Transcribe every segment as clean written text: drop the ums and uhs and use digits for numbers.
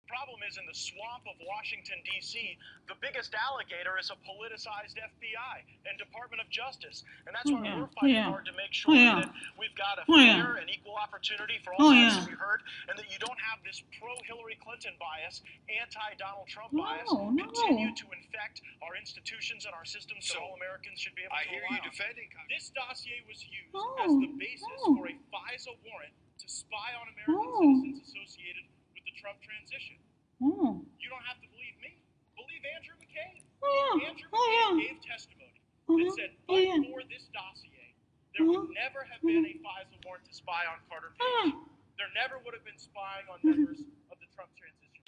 Problem is, in the swamp of Washington, D.C., the biggest alligator is a politicized FBI and Department of Justice. And that's why we're fighting hard to make sure that we've got a fair and equal opportunity for all sides to be heard, and that you don't have this pro-Hillary Clinton bias, anti-Donald Trump bias, continue to infect our institutions and our systems so all Americans should be able to rely on. This dossier was used as the basis for a FISA warrant to spy on American citizens associated with the Trump transition. You don't have to believe me. Believe Andrew McCabe. Andrew McCabe gave testimony that said, but for this dossier, there would never have been a FISA warrant to spy on Carter Page. There never would have been spying on members of the Trump transition.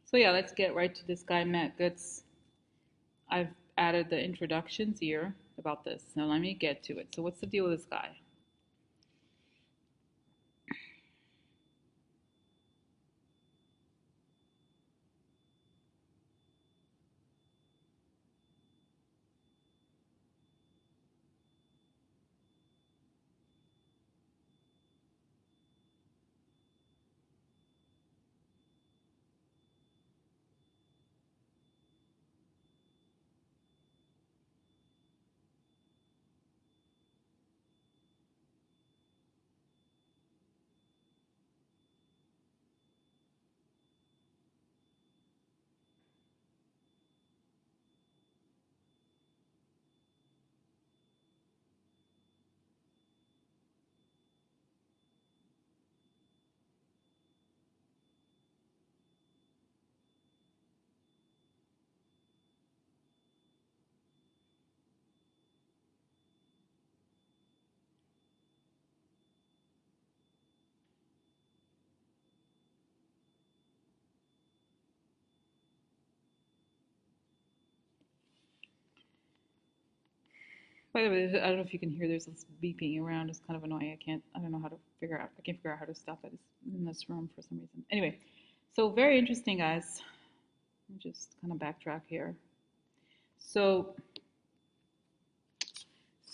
So yeah, let's get right to this guy, Matt Gaetz. I've added the introductions here about this. Now let me get to it. So what's the deal with this guy? By the way, I don't know if you can hear, there's this beeping around. It's kind of annoying. I don't know how to figure out, I can't figure out how to stop it in this room for some reason. Anyway, so very interesting, guys. Let me just kind of backtrack here. So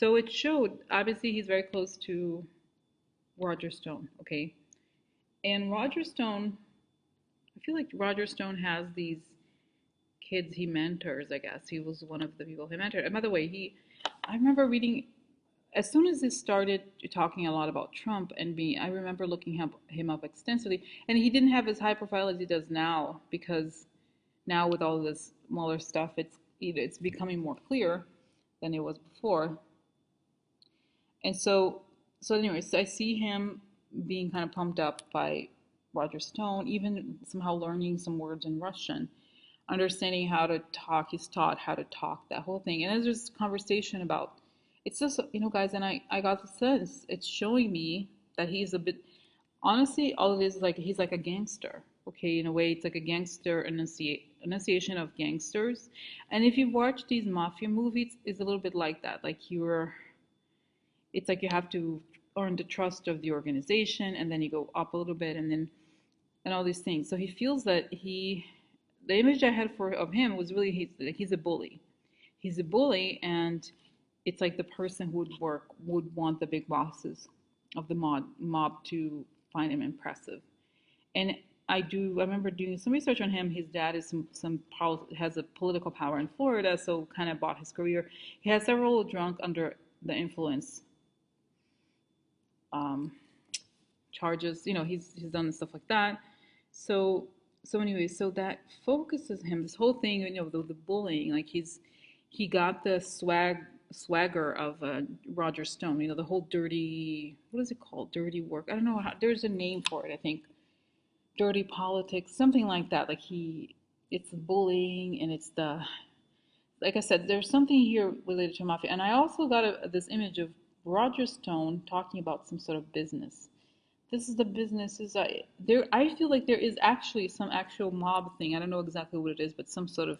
it showed, obviously he's very close to Roger Stone, okay? And Roger Stone, I feel like Roger Stone has these kids he mentors, I guess. He was one of the people he mentored. And by the way, I remember reading, as soon as this started talking a lot about Trump and me, I remember looking him up extensively. And he didn't have as high profile as he does now, because now with all this Mueller stuff, it's becoming more clear than it was before. And so anyways, I see him being kind of pumped up by Roger Stone, even somehow learning some words in Russian, understanding how to talk. He's taught how to talk, that whole thing. And as there's conversation about, it's just, guys, and I got the sense, it's showing me that he's a bit, honestly, all of this is like, he's like a gangster, okay? In a way, it's like a gangster enunciation of gangsters. And if you watch these mafia movies, it's a little bit like that. Like it's like you have to earn the trust of the organization, and then you go up a little bit, and all these things. So he feels that the image I had of him was really, he's a bully. He's a bully, and it's like the person who would want the big bosses of the mob to find him impressive. And I remember doing some research on him. His dad is has a political power in Florida, so kind of bought his career. He has several drunk under the influence charges. He's done stuff like that. So anyway, so that focuses him, this whole thing, the bullying, like he got the swagger of Roger Stone, the whole dirty, what is it called? Dirty work. I don't know there's a name for it, I think. Dirty politics, something like that. Like it's bullying, and it's like I said, there's something here related to mafia. And I also got this image of Roger Stone talking about some sort of business. This is the business. I feel like there is actually some actual mob thing. I don't know exactly what it is, but some sort of,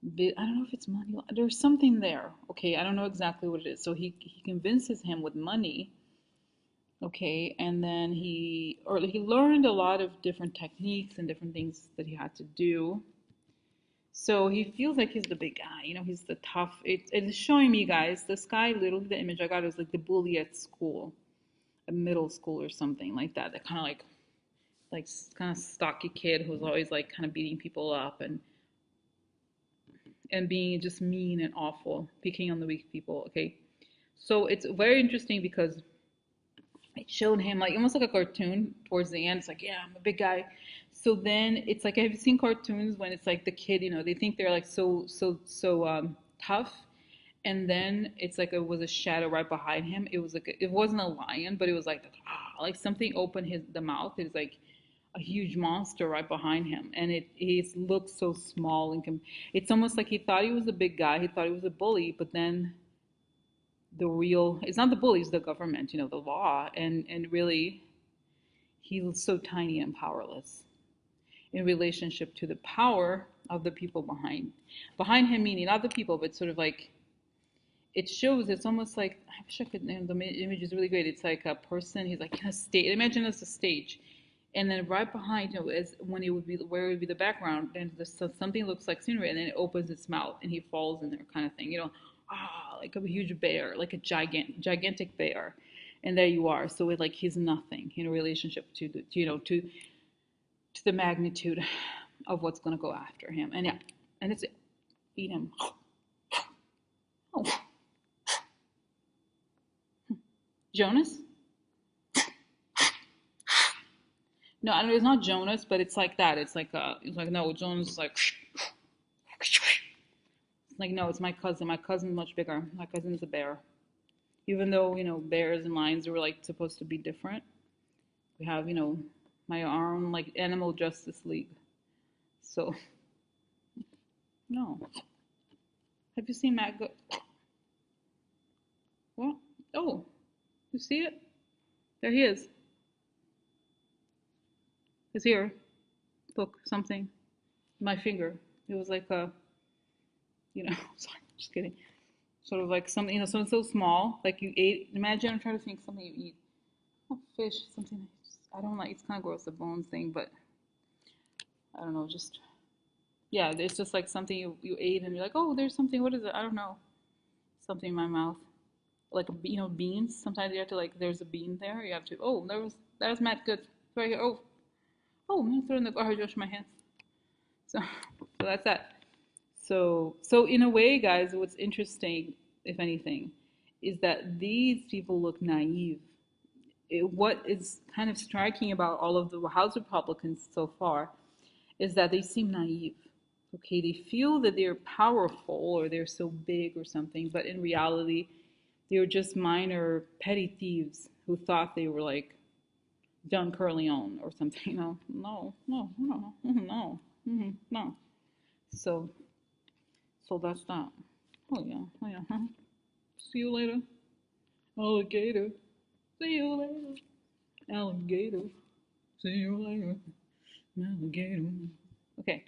I don't know if it's money. There's something there. Okay, I don't know exactly what it is. So he convinces him with money. Okay, and then he learned a lot of different techniques and different things that he had to do. So he feels like he's the big guy, he's the tough. It's showing me, guys, this guy, literally the image I got was like the bully at school, a middle school or something like that. That kind of like like kind of stocky kid who's always like kind of beating people up and being just mean and awful, picking on the weak people. Okay, so it's very interesting because it showed him like almost like a cartoon towards the end. It's like, yeah, I'm a big guy. So then it's like, have you seen cartoons when it's like the kid, they think they're like so tough, and then it's like it was a shadow right behind him. It was like it wasn't a lion, but it was like something opened the mouth. It's like a huge monster right behind him, and he looks so small and it's almost like he thought he was a big guy. He thought he was a bully, but then it's not the bully, it's the government, the law, and really he was so tiny and powerless in relationship to the power of the people behind him, meaning not the people, but sort of like it shows. It's almost like, I wish I could, the image is really great. It's like a person, he's like in a stage, imagine it's a stage, and then right behind, is when it would be where it would be the background, and something looks like scenery, and then it opens its mouth and he falls in there, kind of thing, like a huge bear, like a gigantic bear, and there you are. So like he's nothing in relationship to the magnitude of what's going to go after him. And yeah, and it's eat him. Oh. Jonas? No, I mean, it's not Jonas, but it's like that. It's like no, Jonas is like no, it's my cousin. My cousin's much bigger. My cousin's a bear. Even though, bears and lions are like supposed to be different. We have, my own like animal justice league. So no. Have you seen Matt go? What? Oh, you see it? There he is. He's here. Look, something. My finger. It was like a, sorry, just kidding. Sort of like something, something so small, like you ate. Imagine, I'm trying to think something you eat. Not fish, something I don't like. It's kind of gross, the bones thing, but I don't know, just, yeah, it's just like something you ate and you're like, oh, there's something, what is it? I don't know. Something in my mouth. Like, beans. Sometimes you have to, like, there's a bean there. You have to, oh, that was Matt Good. Right here. Oh, I'm going to throw in the garbage, wash my hands. So that's that. So in a way, guys, what's interesting, if anything, is that these people look naive. What is kind of striking about all of the House Republicans so far is that they seem naive. Okay, they feel that they're powerful or they're so big or something, but in reality, they're just minor petty thieves who thought they were like John Corleone or something. No. So that's that. Oh yeah. See you later, alligator. See you later, alligator. See you later, alligator. Okay.